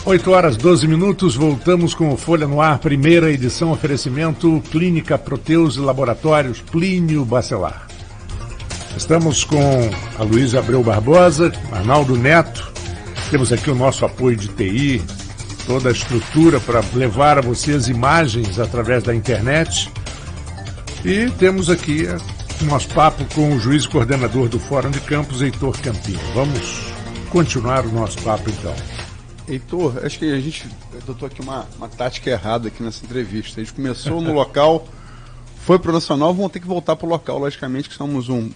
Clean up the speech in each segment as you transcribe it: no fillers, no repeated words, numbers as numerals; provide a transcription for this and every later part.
8h12, voltamos com o Folha no Ar, primeira edição, oferecimento Clínica Proteus e Laboratórios Plínio Bacelar. Estamos com a Luísa Abreu Barbosa, Arnaldo Neto, temos aqui o nosso apoio de TI, toda a estrutura para levar a você as imagens através da internet, e temos aqui o nosso papo com o juiz coordenador do Fórum de Campos, Heitor Campinho. Vamos continuar o nosso papo então. Heitor, acho que a gente adotou aqui uma tática errada aqui nessa entrevista. A gente começou no local, foi para o Nacional, vamos ter que voltar para o local, logicamente, que somos um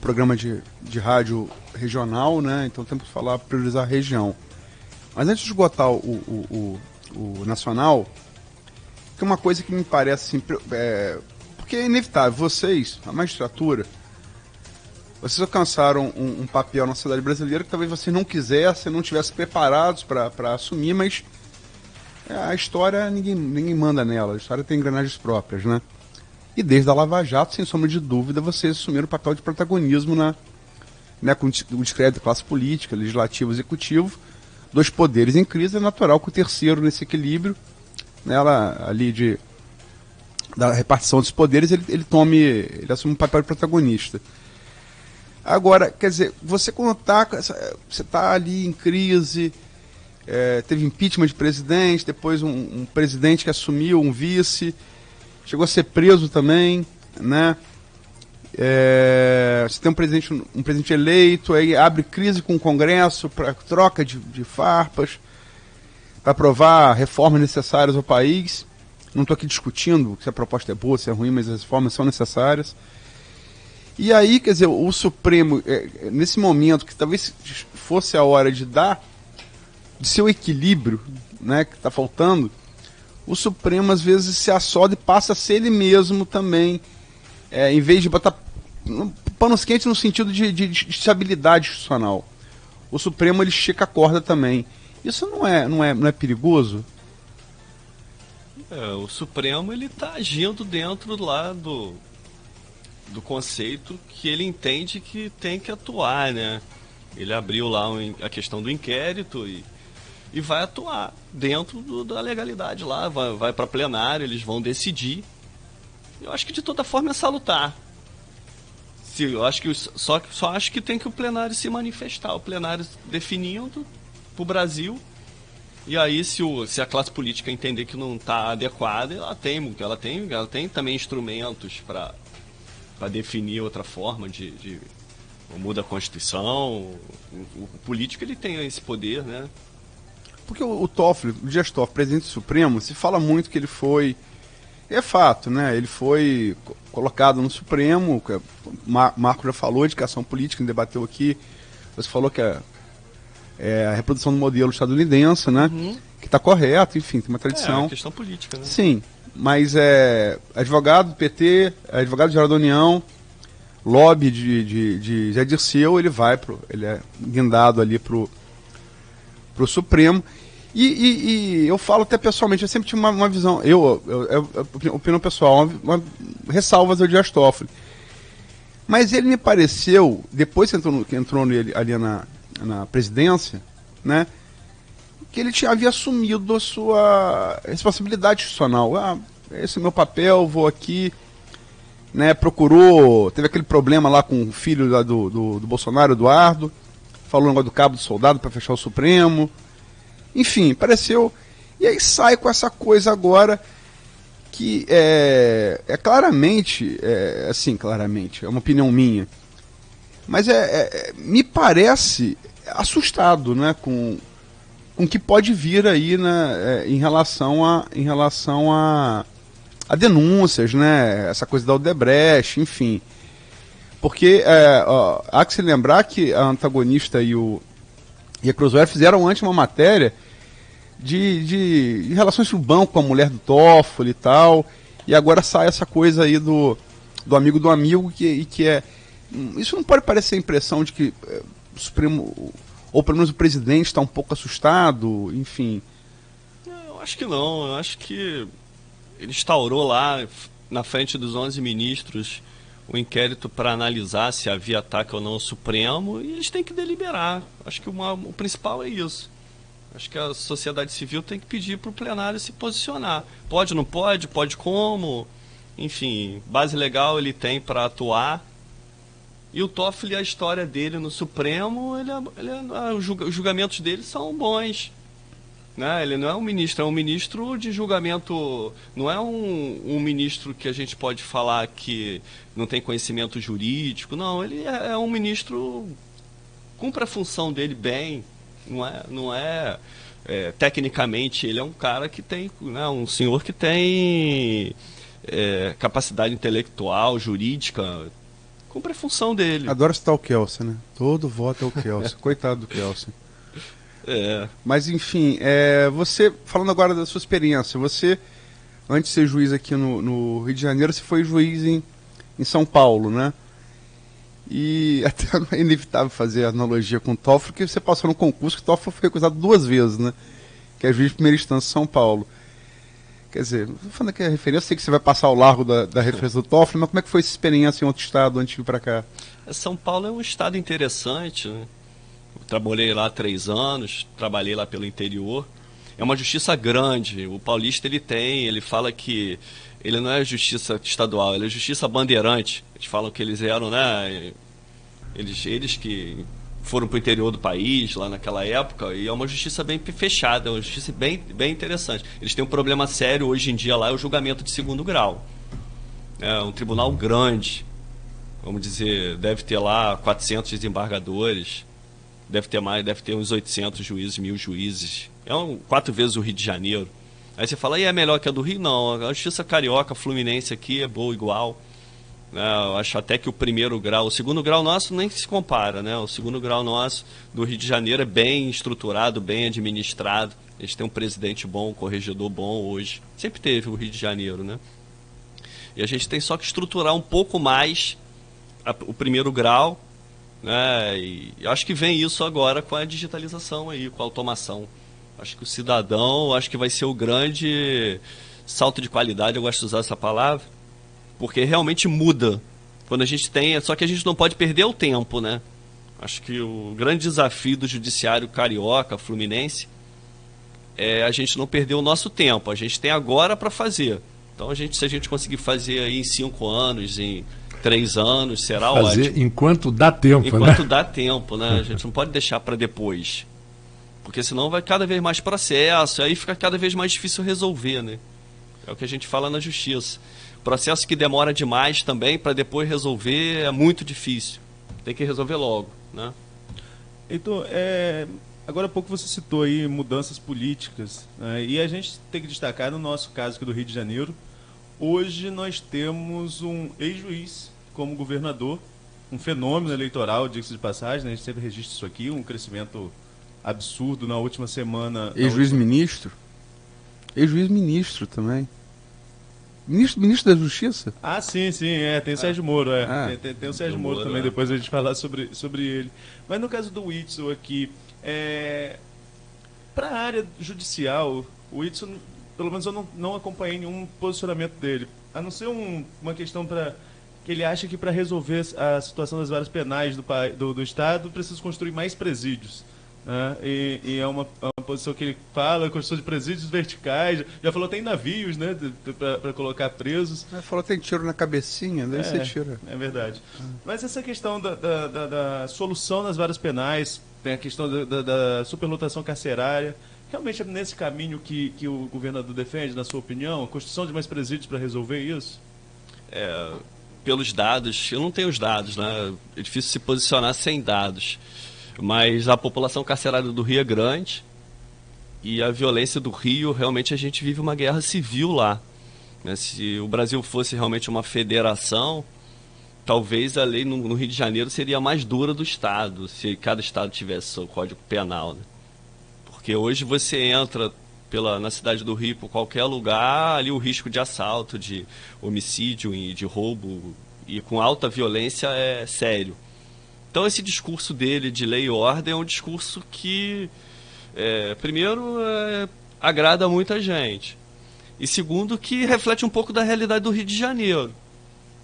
programa de rádio regional, né? Então temos que priorizar a região. Mas antes de esgotar o Nacional, que é uma coisa que me parece assim, porque é inevitável, vocês, a magistratura, vocês alcançaram um papel na sociedade brasileira que talvez vocês não quisessem, não estivessem preparados para assumir, mas a história, ninguém manda nela, a história tem engrenagens próprias, né? E desde a Lava Jato, sem sombra de dúvida, vocês assumiram o papel de protagonismo com o descrédito da classe política, legislativo e executivo, dois poderes em crise. É natural que o terceiro, nesse equilíbrio, da repartição dos poderes, ele assume um papel de protagonista. Agora, quer dizer, você quando você está ali em crise, teve impeachment de presidente, depois um presidente que assumiu, um vice, chegou a ser preso também, né? Você tem um presidente eleito, aí abre crise com o Congresso para troca de farpas, para aprovar reformas necessárias ao país. Não estou aqui discutindo se a proposta é boa, se é ruim, mas as reformas são necessárias. E aí, quer dizer, o Supremo, nesse momento que talvez fosse a hora de seu equilíbrio, né, que está faltando, o Supremo às vezes se assoda e passa a ser ele mesmo também, em vez de botar panos quentes no sentido de estabilidade institucional. O Supremo, ele estica a corda também. Isso não é perigoso? O Supremo, ele está agindo dentro lá do conceito que ele entende que tem que atuar, né? Ele abriu lá a questão do inquérito e vai atuar dentro da legalidade lá, vai para plenário, eles vão decidir. Eu acho que de toda forma é salutar. Eu acho que só acho que tem que o plenário se manifestar, o plenário definindo para o Brasil. E aí, se a classe política entender que não está adequada, ela tem também instrumentos para definir outra forma de muda a Constituição. O político, ele tem esse poder, né? Porque o Toffoli, o Dias Toffoli, presidente do Supremo, se fala muito que ele foi... É fato, né? Ele foi colocado no Supremo, Marco já falou, indicação política, a gente debateu aqui. Você falou que é a reprodução do modelo estadunidense, né? Uhum. Que está correto, enfim, tem uma tradição. É uma questão política, né? Sim, mas advogado do PT, advogado geral da União, lobby de Zé Dirceu, ele é guindado ali pro Supremo. E eu falo até pessoalmente, eu sempre tive uma visão, opinião pessoal, uma ressalvas ao Dias Toffoli. Mas ele me pareceu, depois que entrou ali na presidência, né, que ele havia assumido a sua responsabilidade institucional. Esse é o meu papel, vou aqui, né, teve aquele problema lá com o filho lá do Bolsonaro, Eduardo, falou um negócio do cabo do soldado para fechar o Supremo, enfim, pareceu, e aí sai com essa coisa agora que claramente, é uma opinião minha, mas me parece assustado, né, com o que pode vir aí, né, em relação a denúncias, né, essa coisa da Odebrecht, enfim. Porque há que se lembrar que a antagonista e a Cruzoé fizeram antes uma matéria de relações do banco com a mulher do Toffoli e tal, e agora sai essa coisa aí do amigo do amigo, que é... Isso não pode parecer a impressão de que o Supremo, ou pelo menos o presidente, está um pouco assustado, enfim? Eu acho que não, eu acho que ele instaurou lá, na frente dos 11 ministros, o inquérito para analisar se havia ataque ou não ao Supremo, e eles têm que deliberar. Acho que o principal é isso. Acho que a sociedade civil tem que pedir para o plenário se posicionar. Pode, não pode? Pode como? Enfim, base legal ele tem para atuar. E o Toffoli, a história dele no Supremo, os julgamentos dele são bons. Né? Ele não é um ministro, é um ministro de julgamento. Não é um ministro que a gente pode falar que não tem conhecimento jurídico. Não, ele é um ministro, cumpre a função dele bem. Não é tecnicamente, ele é um cara que tem, né, um senhor que tem capacidade intelectual, jurídica, cumpre a função dele. Adoro citar o Kelsen, né? Todo voto é o Kelsen. Coitado do Kelsen. Mas enfim, você, falando agora da sua experiência, você, antes de ser juiz aqui no Rio de Janeiro, você foi juiz em São Paulo, né? E até é inevitável fazer a analogia com o Toffoli, porque você passou no concurso que o Toffoli foi recusado 2 vezes, né? Que é juiz de primeira instância em São Paulo. Quer dizer, não falando que é referência, sei que você vai passar ao largo da referência do Toffoli, mas como é que foi essa experiência em outro estado antes de vir para cá? São Paulo é um estado interessante, né? Eu trabalhei lá 3 anos, trabalhei lá pelo interior. É uma justiça grande. O paulista ele fala que ele não é justiça estadual, ele é justiça bandeirante. Eles falam que eles eram, né? Eles que foram para o interior do país lá naquela época, e é uma justiça bem fechada, é uma justiça bem interessante. Eles têm um problema sério hoje em dia lá, é o julgamento de 2º grau. É um tribunal grande, vamos dizer, deve ter lá 400 desembargadores, deve ter uns 800 juízes, 1000 juízes. 4 vezes o Rio de Janeiro. Aí você fala, e é melhor que a do Rio? Não, a justiça carioca, fluminense aqui é boa igual. Eu acho até que o 1º grau, o 2º grau nosso nem se compara, né? O 2º grau nosso do Rio de Janeiro é bem estruturado, bem administrado. A gente tem um presidente bom, um corregedor bom hoje. Sempre teve o Rio de Janeiro, né? E a gente tem só que estruturar um pouco mais o 1º grau, né? E acho que vem isso agora com a digitalização aí, com a automação. Acho que o cidadão, acho que vai ser o grande salto de qualidade, eu gosto de usar essa palavra, porque realmente muda. Quando a gente tem, só que a gente não pode perder o tempo, né? Acho que o grande desafio do judiciário carioca, fluminense, é a gente não perder o nosso tempo. A gente tem agora para fazer. Então, se a gente conseguir fazer aí em 5 anos, em 3 anos, será fazer ótimo. Enquanto dá tempo, Enquanto dá tempo, né? A gente não pode deixar para depois. Porque senão vai cada vez mais processo, aí fica cada vez mais difícil resolver, né? É o que a gente fala na justiça. Processo que demora demais também, para depois resolver, é muito difícil. Tem que resolver logo, né? Então, agora há pouco você citou aí mudanças políticas, né? E a gente tem que destacar, no nosso caso aqui do Rio de Janeiro, hoje nós temos um ex-juiz como governador, um fenômeno eleitoral, diga-se de passagem, né? A gente sempre registra isso aqui, um crescimento absurdo na última semana. Ex-juiz-ministro? Ex-juiz-ministro também. Ministro da Justiça? Ah, sim, tem o Sérgio Moro, tem o Sérgio Moro também, depois a gente falar sobre ele. Mas no caso do Whitson aqui, para a área judicial, o Whitson, pelo menos eu não acompanhei nenhum posicionamento dele, a não ser uma questão que ele acha que para resolver a situação das varas penais do Estado, precisa construir mais presídios. E é uma posição que ele fala, construção de presídios verticais, já falou tem navios, né, para colocar presos. Falou tem tiro na cabecinha, daí você tira. É verdade. Mas essa questão da solução nas varas penais, tem a questão da superlotação carcerária, realmente é nesse caminho que o governador defende, na sua opinião, a construção de mais presídios para resolver isso? Pelos dados, eu não tenho os dados, né? É difícil se posicionar sem dados. Mas a população carcerária do Rio é grande e a violência do Rio, realmente a gente vive uma guerra civil lá, né? Se o Brasil fosse realmente uma federação, talvez a lei no Rio de Janeiro seria a mais dura do estado, se cada estado tivesse seu código penal, né? Porque hoje você entra na cidade do Rio, por qualquer lugar, ali o risco de assalto, de homicídio e de roubo e com alta violência é sério. Então esse discurso dele de lei e ordem é um discurso que, primeiro, agrada muita gente. E segundo, que reflete um pouco da realidade do Rio de Janeiro.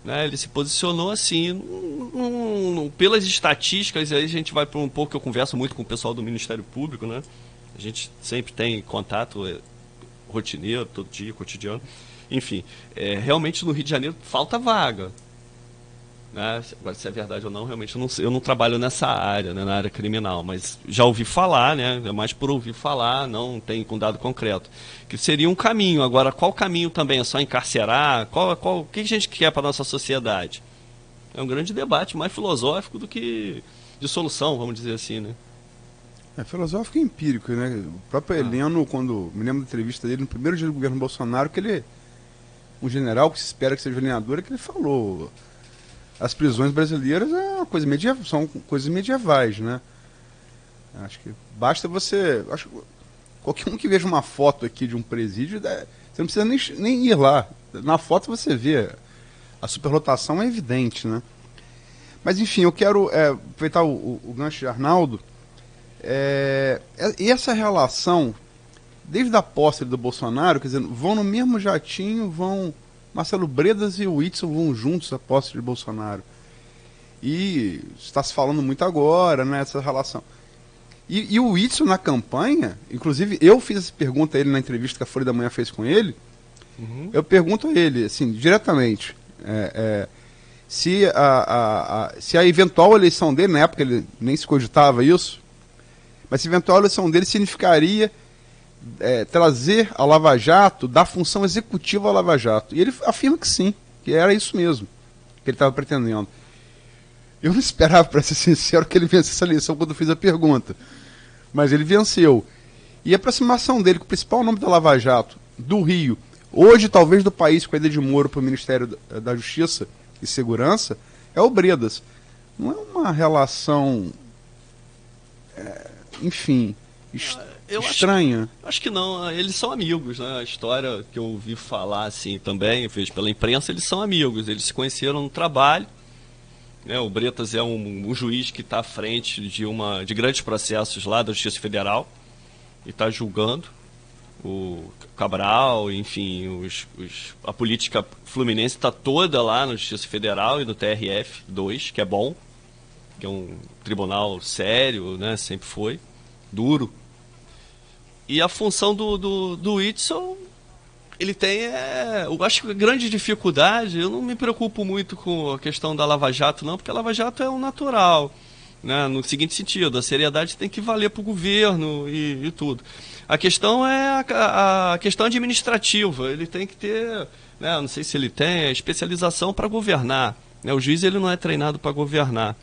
Né? Ele se posicionou assim, pelas estatísticas, aí a gente vai para um pouco, que eu converso muito com o pessoal do Ministério Público, né? A gente sempre tem contato rotineiro, todo dia, cotidiano. Enfim, realmente no Rio de Janeiro falta vaga. Né? Agora, se é verdade ou não, realmente eu não trabalho nessa área, né, na área criminal, mas já ouvi falar, né, é mais por ouvir falar, não tem com dado concreto, que seria um caminho. Agora, qual caminho também? É só encarcerar? O que a gente quer para a nossa sociedade? É um grande debate, mais filosófico do que de solução, vamos dizer assim, né? É filosófico e empírico, né? O próprio Heleno, quando me lembro da entrevista dele no primeiro dia do governo Bolsonaro, que ele, um general que se espera que seja vereador, que ele falou: as prisões brasileiras são coisas medievais, né? Acho que basta você... qualquer um que veja uma foto aqui de um presídio, você não precisa nem ir lá. Na foto você vê, a superlotação é evidente, né? Mas enfim, eu quero aproveitar o gancho de Arnaldo. E essa relação, desde a posse do Bolsonaro, quer dizer, vão no mesmo jatinho, Marcelo Bredas e o Whitson vão juntos à posse de Bolsonaro. E está se falando muito agora, né, essa relação. E o Whitson na campanha, inclusive eu fiz essa pergunta a ele na entrevista que a Folha da Manhã fez com ele. Eu pergunto a ele, assim, diretamente, se a eventual eleição dele, na época ele nem se cogitava isso, mas se a eventual eleição dele significaria trazer a Lava Jato da função executiva à Lava Jato. E ele afirma que sim, que era isso mesmo que ele estava pretendendo. Eu não esperava, para ser sincero, que ele vencesse essa eleição quando eu fiz a pergunta. Mas ele venceu. E a aproximação dele com o principal nome da Lava Jato, do Rio, hoje talvez do país, com a ida de Moro para o Ministério da Justiça e Segurança, é o Bredas. Não é uma relação, enfim, estranha. Acho que não, eles são amigos, né? A história que eu ouvi falar assim também, vejo pela imprensa, eles são amigos, eles se conheceram no trabalho. O Bretas é um juiz que está à frente de grandes processos lá da Justiça Federal e está julgando o Cabral, enfim, a política fluminense está toda lá na Justiça Federal e no TRF-2, que é bom, que é um tribunal sério, né, sempre foi, duro. E a função do Whitson, ele tem, eu acho que a grande dificuldade, eu não me preocupo muito com a questão da Lava Jato, não, porque a Lava Jato é um natural, né, no seguinte sentido, a seriedade tem que valer para o governo e tudo. A questão é a questão administrativa, ele tem que ter, né, não sei se ele tem, especialização para governar, né, o juiz ele não é treinado para governar,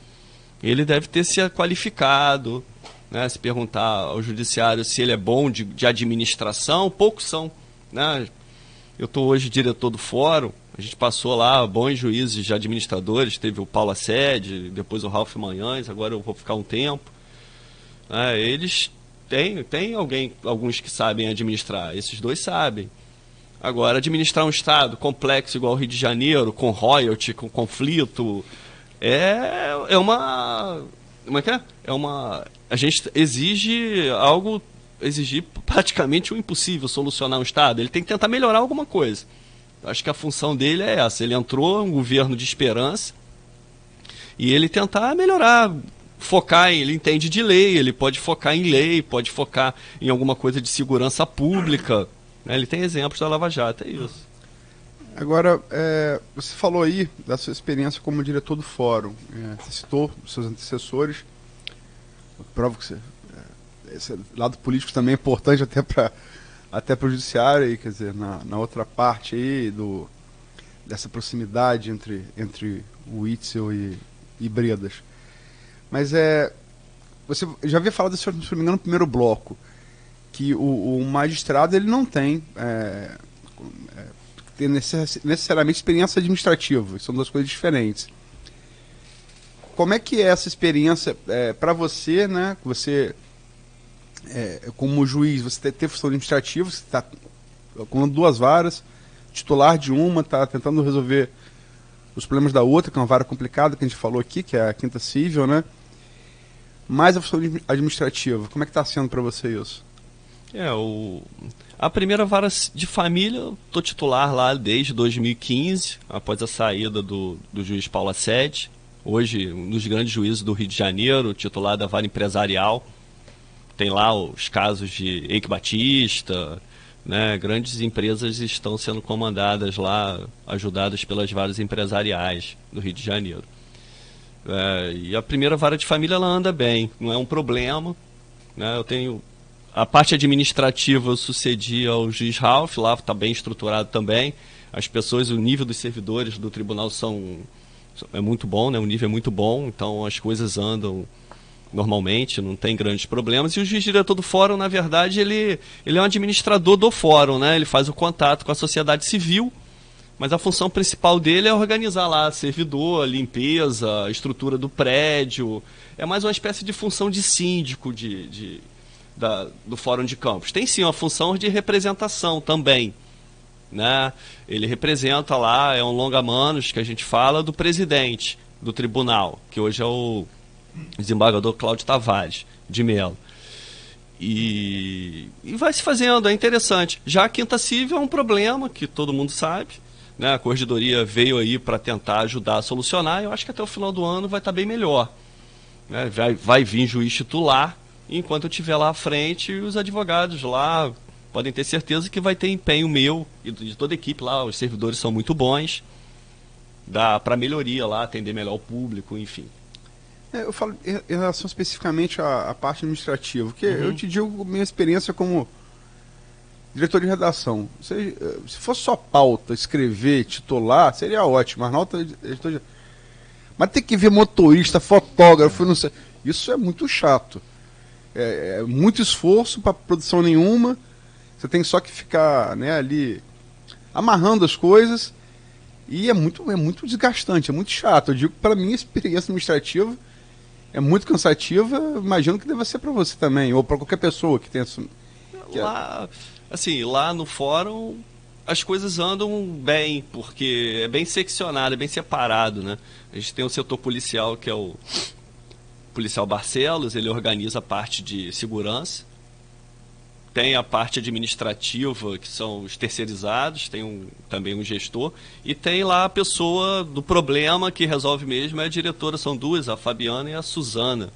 ele deve ter se qualificado, né, se perguntar ao judiciário se ele é bom de administração, poucos são, né? Eu estou hoje diretor do fórum, a gente passou lá bons juízes de administradores, teve o Paulo Assede, depois o Ralph Manhães, agora eu vou ficar um tempo. Eles têm alguns que sabem administrar, esses dois sabem. Agora, administrar um estado complexo igual o Rio de Janeiro, com royalty, com conflito, a gente exigir praticamente o impossível, solucionar um estado. Ele tem que tentar melhorar alguma coisa. Acho que a função dele é essa. Ele entrou em um governo de esperança e ele tentar melhorar, ele entende de lei, ele pode focar em lei, pode focar em alguma coisa de segurança pública, né? Ele tem exemplos da Lava Jato, é isso. Agora, você falou aí da sua experiência como diretor do fórum, você citou os seus antecessores, prova que esse lado político também é importante até para o judiciário, aí, quer dizer, na outra parte aí dessa proximidade entre o Whitson e Bredas. Mas você já havia falado, se não me engano, no primeiro bloco, que o magistrado ele não tem necessariamente experiência administrativa, são duas coisas diferentes. Como é que é essa experiência para você, né? Você, como juiz, você tem função administrativa, você está com duas varas, titular de uma, está tentando resolver os problemas da outra, que é uma vara complicada, que a gente falou aqui, que é a Quinta Cível, né? Mas a função administrativa, como é que está sendo para você isso? A primeira vara de família, eu estou titular lá desde 2015, após a saída do juiz Paulo Assede, hoje um dos grandes juízes do Rio de Janeiro, titular da vara empresarial, tem lá os casos de Eike Batista, né? Grandes empresas estão sendo comandadas lá, ajudadas pelas varas empresariais do Rio de Janeiro. E a primeira vara de família ela anda bem, não é um problema, né? Eu tenho a parte administrativa, eu sucedi ao juiz Ralph, lá está bem estruturado também. As pessoas, o nível dos servidores do tribunal é muito bom, né? O nível é muito bom, então as coisas andam normalmente, não tem grandes problemas. E o juiz diretor do fórum, na verdade, ele é um administrador do fórum, né? Ele faz o contato com a sociedade civil, mas a função principal dele é organizar lá servidor, limpeza, a estrutura do prédio. É mais uma espécie de função de síndico do Fórum de Campos. Tem sim uma função de representação também, né? Ele representa lá, é um longa-manos que a gente fala do presidente do tribunal, que hoje é o desembargador Cláudio Tavares de Mello. E vai se fazendo, é interessante. Já a Quinta Civil é um problema que todo mundo sabe, né? A Corregedoria veio aí para tentar ajudar a solucionar, e eu acho que até o final do ano vai estar bem melhor, né? Vai vir juiz titular, e enquanto eu estiver lá à frente, os advogados lá podem ter certeza que vai ter empenho meu e de toda a equipe lá, os servidores são muito bons, dá para melhoria lá, atender melhor o público, enfim. Eu falo em relação especificamente à parte administrativa, porque eu te digo minha experiência como diretor de redação. Se fosse só pauta, escrever, titular, seria ótimo. Mas tem que ver motorista, fotógrafo, não sei. Isso é muito chato. É muito esforço para produção nenhuma. Você tem só que ficar, né, ali amarrando as coisas. E é muito desgastante, é muito chato. Eu digo que para mim a experiência administrativa é muito cansativa, imagino que deva ser para você também, ou para qualquer pessoa que tenha... Lá no fórum as coisas andam bem, porque é bem seccionado, é bem separado, né? A gente tem o setor policial, que é o policial Barcelos, ele organiza a parte de segurança. Tem a parte administrativa, que são os terceirizados, tem também um gestor, e tem lá a pessoa do problema que resolve mesmo, é a diretora, são duas, a Fabiana e a Suzana.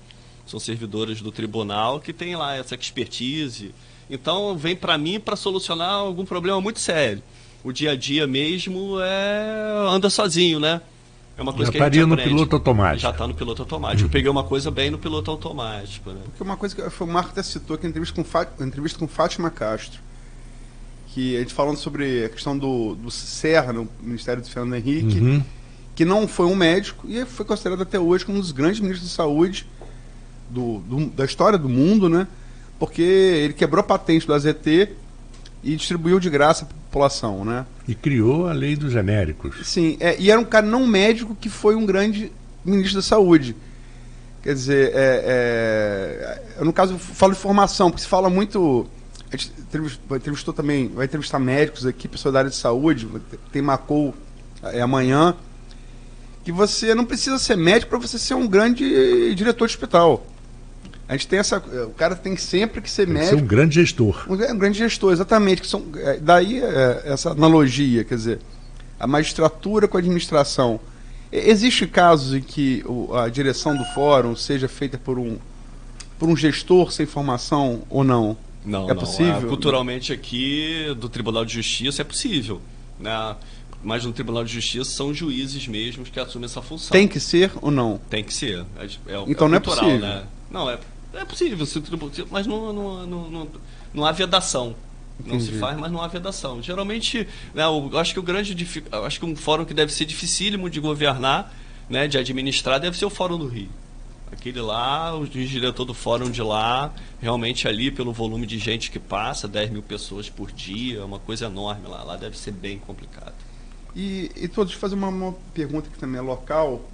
São servidoras do tribunal que tem lá essa expertise. Então vem para mim para solucionar algum problema muito sério. O dia a dia mesmo anda sozinho, né? É uma coisa que a gente aprende. No piloto automático. Já está no piloto automático. Eu peguei uma coisa bem no piloto automático, né? Porque uma coisa que o Marco até citou aqui na entrevista com Fátima Castro, que a gente falando sobre a questão do Serra, no Ministério do Fernando Henrique, que não foi um médico e foi considerado até hoje como um dos grandes ministros de saúde da história do mundo, né? Porque ele quebrou a patente do AZT e distribuiu de graça para a população, né? E criou a lei dos genéricos. Sim, e era um cara não médico que foi um grande ministro da saúde. Quer dizer, eu, no caso, falo de formação, porque se fala muito... A gente entrevistou também, vai entrevistar médicos aqui, pessoas da área de saúde, tem Macou amanhã, que você não precisa ser médico para você ser um grande diretor de hospital. A gente tem o cara tem sempre que ser médico. Ser um grande gestor. Um grande gestor, exatamente. Daí essa analogia, quer dizer, a magistratura com a administração. Existem casos em que a direção do fórum seja feita por um gestor sem formação ou não? Não, é possível? Culturalmente aqui, do Tribunal de Justiça, é possível, né? Mas no Tribunal de Justiça são juízes mesmos que assumem essa função. Tem que ser ou não? Tem que ser. Então não cultural, é possível. Né? Não, é possível, mas não há vedação. Não se faz, mas não há vedação. Geralmente, né, eu acho que um fórum que deve ser dificílimo de governar, né, de administrar, deve ser o Fórum do Rio. Aquele lá, o diretor do fórum de lá, realmente ali, pelo volume de gente que passa, 10 mil pessoas por dia, é uma coisa enorme lá. Lá deve ser bem complicado. E deixa eu fazer uma pergunta que também é local.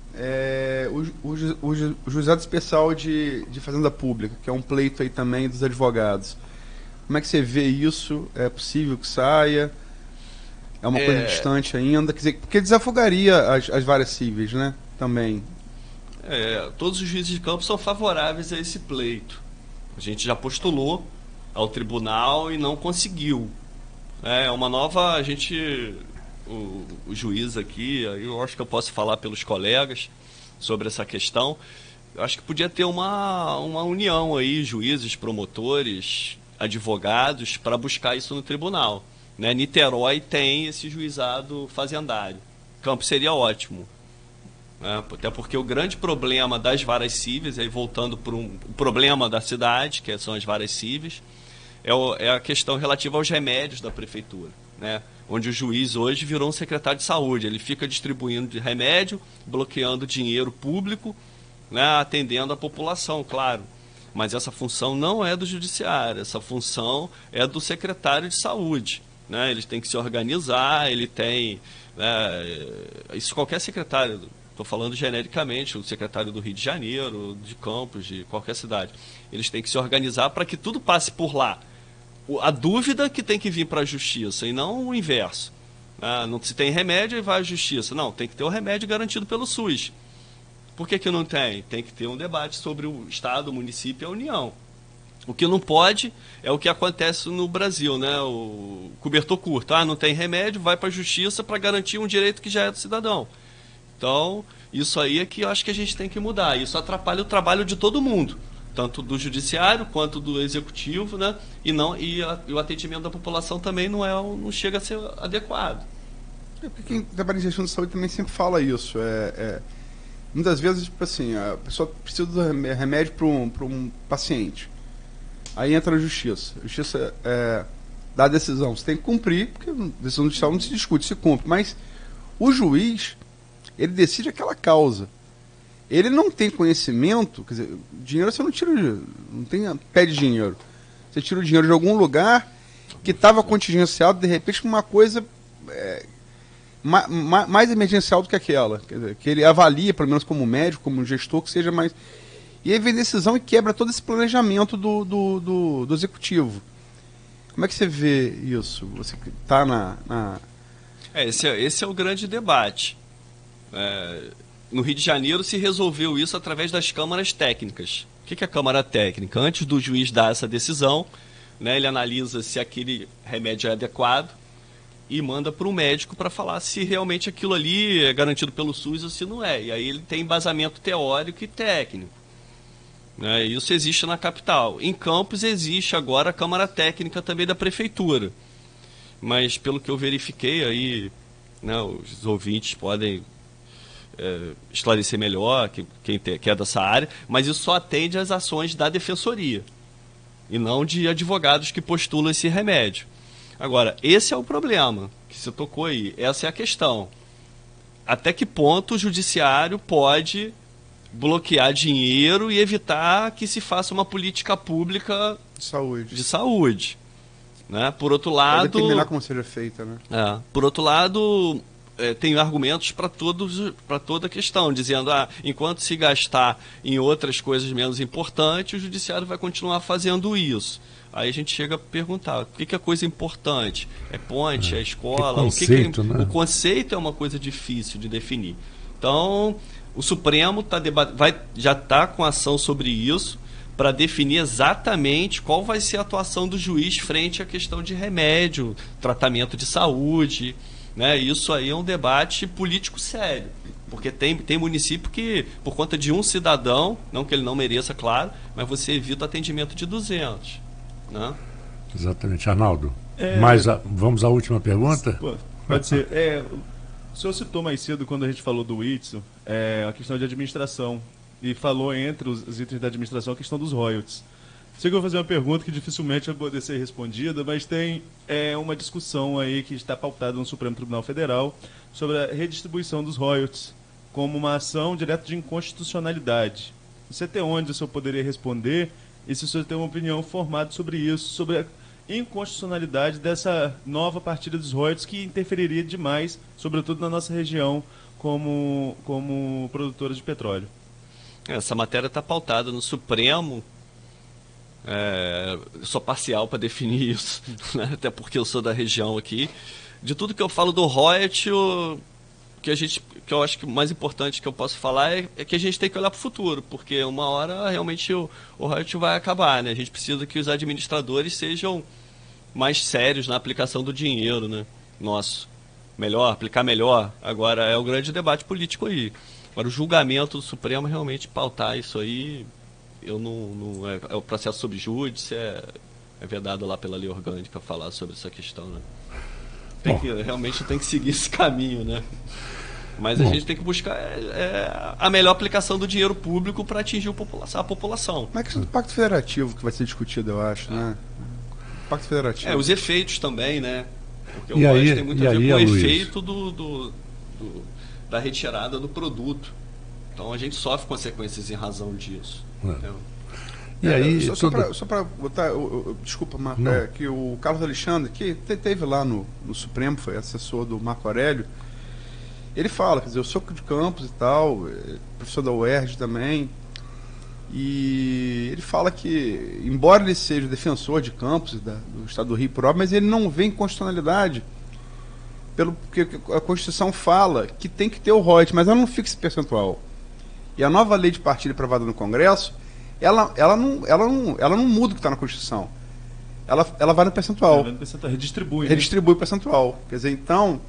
O Juizado Especial de Fazenda Pública, que é um pleito aí também dos advogados. Como é que você vê isso? É possível que saia? É uma coisa distante ainda? Quer dizer, porque desafogaria as varas cíveis, né? Também. Todos os juízes de campo são favoráveis a esse pleito. A gente já postulou ao tribunal e não conseguiu. Uma nova... O juiz aqui, eu acho que eu posso falar pelos colegas sobre essa questão. eu acho que podia ter uma união aí, juízes, promotores, advogados, para buscar isso no tribunal. Né? Niterói tem esse juizado fazendário. Campos seria ótimo. Né? Até porque o grande problema das varas cíveis, aí voltando para o problema da cidade, que são as varas cíveis, é a questão relativa aos remédios da prefeitura. Né? Onde o juiz hoje virou um secretário de saúde. Ele fica distribuindo de remédio, bloqueando dinheiro público, né? Atendendo a população, claro. Mas essa função não é do judiciário, essa função é do secretário de saúde. Né? Ele tem que se organizar, ele tem... isso qualquer secretário, estou falando genericamente, o secretário do Rio de Janeiro, de Campos, de qualquer cidade. Eles têm que se organizar para que tudo passe por lá. A dúvida que tem que vir para a justiça e não o inverso. Não se tem remédio e vai à justiça. Não, tem que ter o remédio garantido pelo SUS. Por que não tem? Tem que ter um debate sobre o Estado, o município e a União. O que não pode é o que acontece no Brasil, né? O cobertor curto. Não tem remédio, vai para a justiça para garantir um direito que já é do cidadão. Então, isso aí é que eu acho que a gente tem que mudar. Isso atrapalha o trabalho de todo mundo. Tanto do judiciário quanto do executivo, né? E o atendimento da população também não chega a ser adequado. Porque quem trabalha em gestão de saúde também sempre fala isso. Muitas vezes, tipo assim, a pessoa precisa do remédio para um paciente. Aí entra a justiça. A justiça dá a decisão. Você tem que cumprir, porque a decisão judicial não se discute, se cumpre. Mas o juiz, ele decide aquela causa. Ele não tem conhecimento, quer dizer, dinheiro você não tira, não tem pé de dinheiro. Você tira o dinheiro de algum lugar que estava contingenciado, de repente, com uma coisa mais emergencial do que aquela. Quer dizer, que ele avalia, pelo menos como médico, como gestor, que seja mais... E aí vem decisão e quebra todo esse planejamento do executivo. Como é que você vê isso? Você que está Esse é o grande debate. No Rio de Janeiro se resolveu isso através das câmaras técnicas. O que é a câmara técnica? Antes do juiz dar essa decisão, né, ele analisa se aquele remédio é adequado e manda para o médico para falar se realmente aquilo ali é garantido pelo SUS ou se não é. E aí ele tem embasamento teórico e técnico. Né? Isso existe na capital. Em Campos existe agora a câmara técnica também da prefeitura. Mas pelo que eu verifiquei aí, né, os ouvintes podem esclarecer melhor, quem é dessa área, mas isso só atende às ações da defensoria e não de advogados que postulam esse remédio. Agora, esse é o problema que você tocou aí, essa é a questão. Até que ponto o judiciário pode bloquear dinheiro e evitar que se faça uma política pública de saúde. Né? Por outro lado... Pode determinar como seja feita, né? Por outro lado... tem argumentos para toda a questão, dizendo enquanto se gastar em outras coisas menos importantes, o judiciário vai continuar fazendo isso. Aí a gente chega a perguntar, o que é coisa importante? É ponte, é escola? Conceito, né? O conceito é uma coisa difícil de definir. Então, o Supremo já está com ação sobre isso, para definir exatamente qual vai ser a atuação do juiz frente à questão de remédio, tratamento de saúde. Né? Isso aí é um debate político sério, porque tem município que, por conta de um cidadão, não que ele não mereça, claro, mas você evita o atendimento de 200. Né? Exatamente. Arnaldo, vamos à última pergunta? Pode ser. O senhor citou mais cedo, quando a gente falou do Whitson, a questão de administração, e falou entre os itens da administração a questão dos royalties. Sei que eu vou fazer uma pergunta que dificilmente vai poder ser respondida, mas tem uma discussão aí que está pautada no Supremo Tribunal Federal sobre a redistribuição dos royalties como uma ação direta de inconstitucionalidade. Não sei até onde o senhor poderia responder e se o senhor tem uma opinião formada sobre isso, sobre a inconstitucionalidade dessa nova partilha dos royalties que interferiria demais, sobretudo na nossa região, como produtora de petróleo. Essa matéria está pautada no Supremo. Sou parcial para definir isso, né? Até porque eu sou da região aqui. De tudo que eu falo do royalty, que eu acho que o mais importante que eu posso falar é que a gente tem que olhar para o futuro, porque uma hora realmente o royalty vai acabar, né? A gente precisa que os administradores sejam mais sérios na aplicação do dinheiro, né? Nosso. Aplicar melhor. Agora é o grande debate político aí. Agora, o julgamento do Supremo realmente pautar isso aí, eu não é o processo sob júdice, é vedado lá pela lei orgânica falar sobre essa questão, né? Realmente tem que seguir esse caminho, né? Mas a gente tem que buscar a melhor aplicação do dinheiro público para atingir a população. Mas é questão do Pacto Federativo que vai ser discutido, eu acho, né? Pacto Federativo. Os efeitos também, né? Porque o royalties tem muito a ver com o efeito da retirada do produto. Então a gente sofre consequências em razão disso. E aí, só para botar, desculpa, Marco, que o Carlos Alexandre, que teve lá no Supremo, foi assessor do Marco Aurélio, ele fala, quer dizer, eu sou de Campos e tal, professor da UERJ também, e ele fala que, embora ele seja defensor de Campos e do Estado do Rio por obra, mas ele não vê inconstitucionalidade, porque a Constituição fala que tem que ter o royalties, mas ela não fixa esse percentual. E a nova lei de partilha aprovada no Congresso, ela não muda o que está na Constituição. Ela vai no percentual. Redistribui o percentual. Quer dizer, então,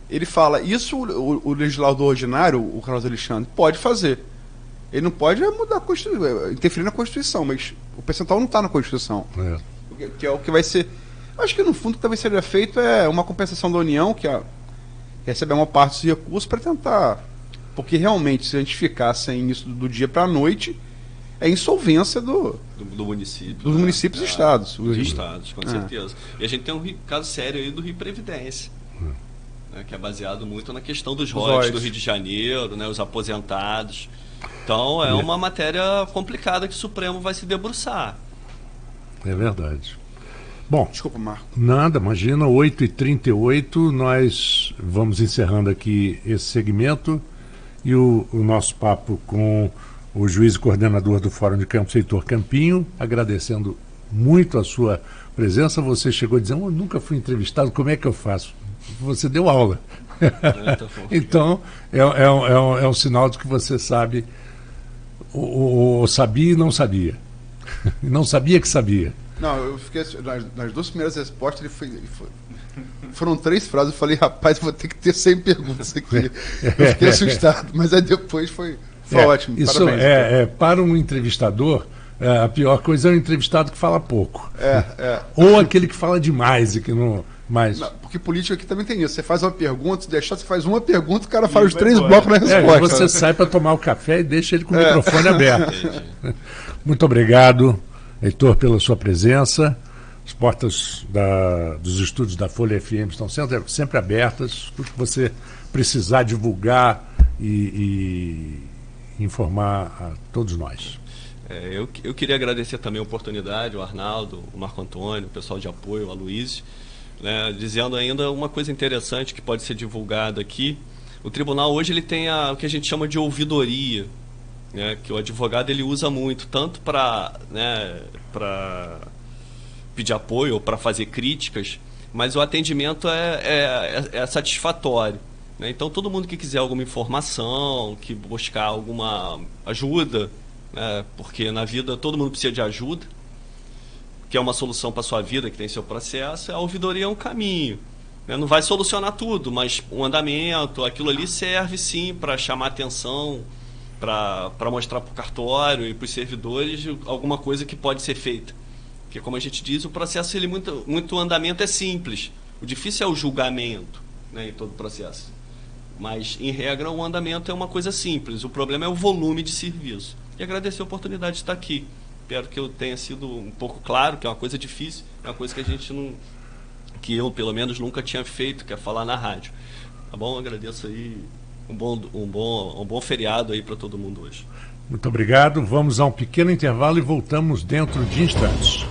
ele fala, isso o legislador ordinário, o Carlos Alexandre, pode fazer. Ele não pode mudar interferir na Constituição, mas o percentual não está na Constituição. Que é o que vai ser. Acho que no fundo o que talvez seja feito é uma compensação da União, que recebe uma parte dos recursos para tentar. Porque realmente, se a gente ficar sem isso do dia para a noite, é insolvência do município. Dos municípios e estados. Dos estados, com certeza. E a gente tem um caso sério aí do Rio Previdência, né, que é baseado muito na questão dos royalties do Rio de Janeiro, né, os aposentados. Então é uma matéria complicada que o Supremo vai se debruçar. É verdade. Bom, desculpa, Marco. Nada, imagina, 8h38, nós vamos encerrando aqui esse segmento e o nosso papo com o juiz e coordenador do Fórum de Campos, Heitor Campinho, agradecendo muito a sua presença. Você chegou a dizer, eu nunca fui entrevistado, como é que eu faço? Você deu aula. Então, é um sinal de que você sabe, ou sabia e não sabia. Não sabia que sabia. Não, eu fiquei, nas duas primeiras respostas, foram 3 frases, eu falei, rapaz, eu vou ter que ter 100 perguntas aqui. Eu fiquei assustado, mas aí depois foi ótimo. Isso parabéns, para um entrevistador, a pior coisa é o entrevistado que fala pouco. Ou aquele que fala demais e que não... Não, porque política aqui também tem isso. Você faz uma pergunta, se deixar, você faz uma pergunta, o cara faz os 3 blocos na resposta. Você sai para tomar o café e deixa ele com o microfone aberto. Muito obrigado, Heitor, pela sua presença. As portas dos estúdios da Folha FM estão sempre abertas. Tudo que você precisar divulgar e informar a todos nós. Eu queria agradecer também a oportunidade, o Arnaldo, o Marco Antônio, o pessoal de apoio, a Luiz, né, dizendo ainda uma coisa interessante que pode ser divulgada aqui. O tribunal hoje ele tem o que a gente chama de ouvidoria, né, que o advogado ele usa muito, tanto para pedir apoio ou para fazer críticas, mas o atendimento é satisfatório, né? Então todo mundo que quiser alguma informação, que buscar alguma ajuda, né, porque na vida todo mundo precisa de ajuda, que é uma solução para a sua vida, que tem seu processo, a ouvidoria é um caminho. Né? Não vai solucionar tudo, mas um andamento, aquilo ali serve sim para chamar atenção, para mostrar para o cartório e para os servidores alguma coisa que pode ser feita. Porque, como a gente diz, o processo, muito andamento é simples. O difícil é o julgamento, né, em todo o processo. Mas, em regra, o andamento é uma coisa simples. O problema é o volume de serviço. E agradecer a oportunidade de estar aqui. Espero que eu tenha sido um pouco claro, que é uma coisa difícil, é uma coisa que a gente não... que eu, pelo menos, nunca tinha feito, que é falar na rádio. Tá bom? Agradeço aí. Um bom feriado aí para todo mundo hoje. Muito obrigado. Vamos a um pequeno intervalo e voltamos dentro de instantes.